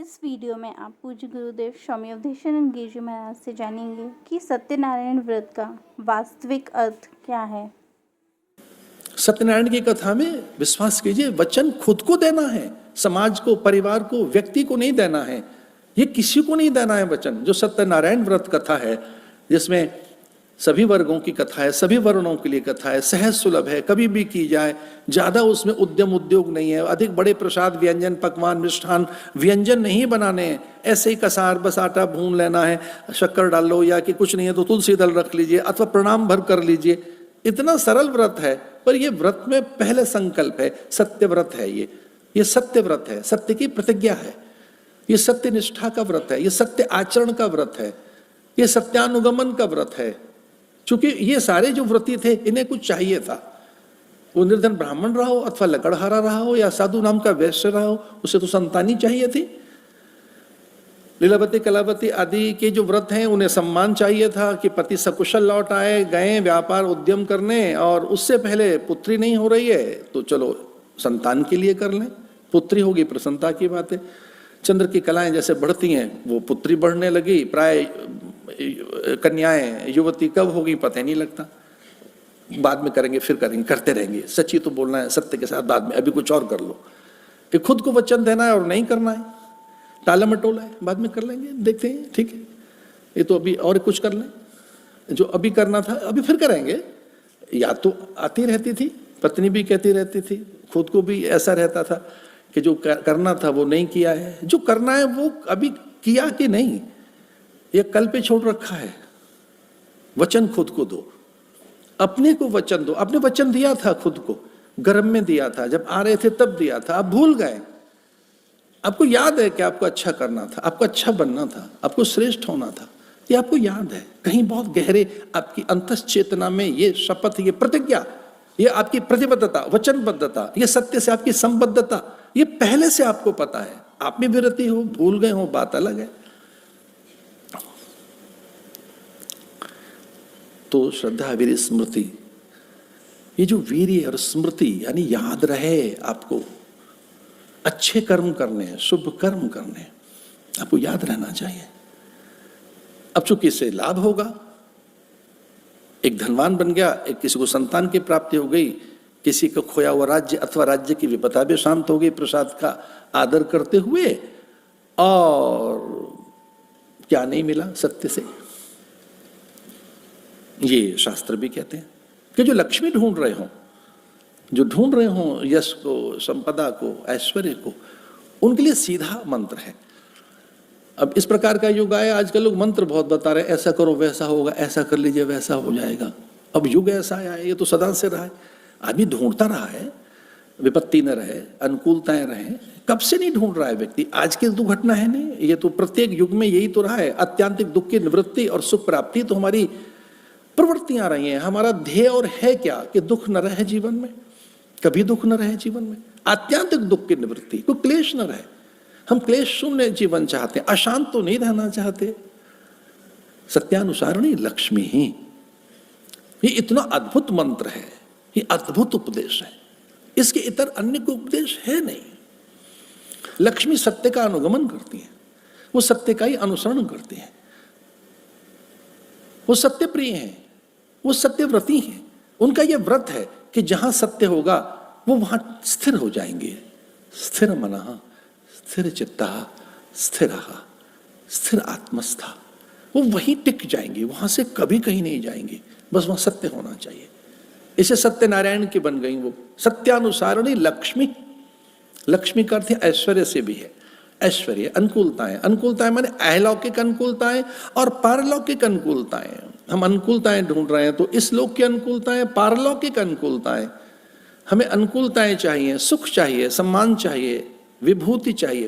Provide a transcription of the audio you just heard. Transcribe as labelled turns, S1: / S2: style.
S1: इस वीडियो में आप पूज्य गुरुदेव स्वामी अवधेशानंद गिरिजी महाराज से जानेंगे कि सत्यनारायण व्रत का वास्तविक अर्थ क्या है।
S2: सत्यनारायण की कथा में विश्वास कीजिए, वचन खुद को देना है, समाज को, परिवार को, व्यक्ति को नहीं देना है। ये किसी को नहीं देना है वचन। जो सत्यनारायण व्रत कथा है, जिसमें सभी वर्गों की कथा है, सभी वर्णों के लिए कथा है, सहज सुलभ है, कभी भी की जाए, ज्यादा उसमें उद्यम उद्योग नहीं है, अधिक बड़े प्रसाद व्यंजन पकवान मिष्ठान व्यंजन नहीं बनाने हैं। ऐसे ही कसार बस आटा भून लेना है, शक्कर डाल लो, या कि कुछ नहीं है तो तुलसी दल रख लीजिए अथवा प्रणाम भर कर लीजिए। इतना सरल व्रत है, पर ये व्रत में पहले संकल्प है, सत्य व्रत है। ये सत्य व्रत है, सत्य की प्रतिज्ञा है, ये सत्य निष्ठा का व्रत है, ये सत्य आचरण का व्रत है, ये सत्यानुगमन का व्रत है। चूंकि ये सारे जो व्रती थे, इन्हें कुछ चाहिए था। वो निर्धन ब्राह्मण रहा हो अथवा लकड़हारा रहा हो या साधु नाम का वैश्य रहा हो, उसे तो संतानी चाहिए थी। लीलावती कलावती आदि के जो व्रत हैं, उन्हें सम्मान चाहिए था कि पति सकुशल लौट आए, गए व्यापार उद्यम करने, और उससे पहले पुत्री नहीं हो रही है तो चलो संतान के लिए कर लें, पुत्री होगी प्रसन्नता की बात है। चंद्र की कलाएं जैसे बढ़ती हैं, वो पुत्री बढ़ने लगी, प्राय कन्याएं युवती कब होगी पता नहीं लगता। बाद में करेंगे, फिर करेंगे, करते रहेंगे। सच्ची तो बोलना है सत्य के साथ, बाद में अभी कुछ और कर लो। कि खुद को वचन देना है और नहीं करना है, टाला मटोला है, बाद में कर लेंगे, देखते हैं, ठीक है। ये तो अभी और कुछ कर लें, जो अभी करना था अभी फिर करेंगे। या तो आती रहती थी, पत्नी भी कहती रहती थी, खुद को भी ऐसा रहता था कि जो करना था वो नहीं किया है, जो करना है वो अभी किया कि नहीं, ये कल पे छोड़ रखा है। वचन खुद को दो, अपने को वचन दो। आपने वचन दिया था खुद को, गर्भ में दिया था, जब आ रहे थे तब दिया था, आप भूल गए। आपको याद है कि आपको अच्छा करना था, आपको अच्छा बनना था, आपको श्रेष्ठ होना था, ये आपको याद है। कहीं बहुत गहरे आपकी अंतश्चेतना में ये शपथ, ये प्रतिज्ञा, ये आपकी प्रतिबद्धता, वचनबद्धता, ये सत्य से आपकी संबद्धता, ये पहले से आपको पता है। आप में विरति हो, भूल गए हो, बात अलग है। तो श्रद्धा वीर स्मृति, ये जो वीर्य और स्मृति यानी याद रहे, आपको अच्छे कर्म करने हैं, शुभ कर्म करने हैं, आपको याद रहना चाहिए। अब चूंकि इससे लाभ होगा, एक धनवान बन गया, एक किसी को संतान की प्राप्ति हो गई, किसी को खोया हुआ राज्य अथवा राज्य की विपदा भी शांत हो गई प्रसाद का आदर करते हुए। और क्या नहीं मिला सत्य से, ये शास्त्र भी कहते हैं कि जो लक्ष्मी ढूंढ रहे हो, जो ढूंढ रहे हो यश को, संपदा को, ऐश्वर्य को, उनके लिए सीधा मंत्र है। अब इस प्रकार का युग आया, आजकल लोग मंत्र बहुत बता रहे हैं, ऐसा करो वैसा होगा, ऐसा कर लीजिए वैसा हो जाएगा। अब युग ऐसा आया है, ये तो सदा से रहा है, आदमी ढूंढता रहा है, विपत्ति न रहे, अनुकूलताएं रहे, कब से नहीं ढूंढ रहा है व्यक्ति। आज की तो घटना है नहीं, ये तो प्रत्येक युग में यही तो रहा है। अत्यांतिक दुख की निवृत्ति और सुख प्राप्ति तो हमारी प्रवृत्तियां रही हैं। हमारा ध्येय और है क्या कि दुख न रहे जीवन में, कभी दुख न रहे जीवन में, आत्यांतिक दुख की निवृत्ति, कोई क्लेश न रहे। हम क्लेश शून्य जीवन चाहते हैं, अशांत तो नहीं रहना चाहते। सत्यानुसारणी लक्ष्मी ही, ये इतना अद्भुत मंत्र है, ये अद्भुत उपदेश है, इसके इतर अन्य कोई उपदेश है नहीं। लक्ष्मी सत्य का अनुगमन करती है, वो सत्य का ही अनुसरण करती है, वो सत्य प्रिय है, वो सत्यव्रती है। उनका ये व्रत है कि जहां सत्य होगा वो वहां स्थिर हो जाएंगे। स्थिर मनः, स्थिर चित्तः, स्थिरः, स्थिर आत्मस्था, वो वहीं टिक जाएंगे, वहां से कभी कहीं नहीं जाएंगे, बस वहां सत्य होना चाहिए। इसे सत्यनारायण की बन गई वो सत्यानुसारणी लक्ष्मी। लक्ष्मी का अर्थ ऐश्वर्य से भी है। ऐश्वर्य, अनुकूलताएं, अनुकूलताएं माने अहलौकिक अनुकूलताएं और पारलौकिक अनुकूलताएं। हम अनुकूलताएं ढूंढ रहे हैं, तो इस लोक की अनुकूलताएं, पारलौकिक अनुकूलताएं। हमें अनुकूलताएं चाहिए, सुख चाहिए, सम्मान चाहिए, विभूति चाहिए।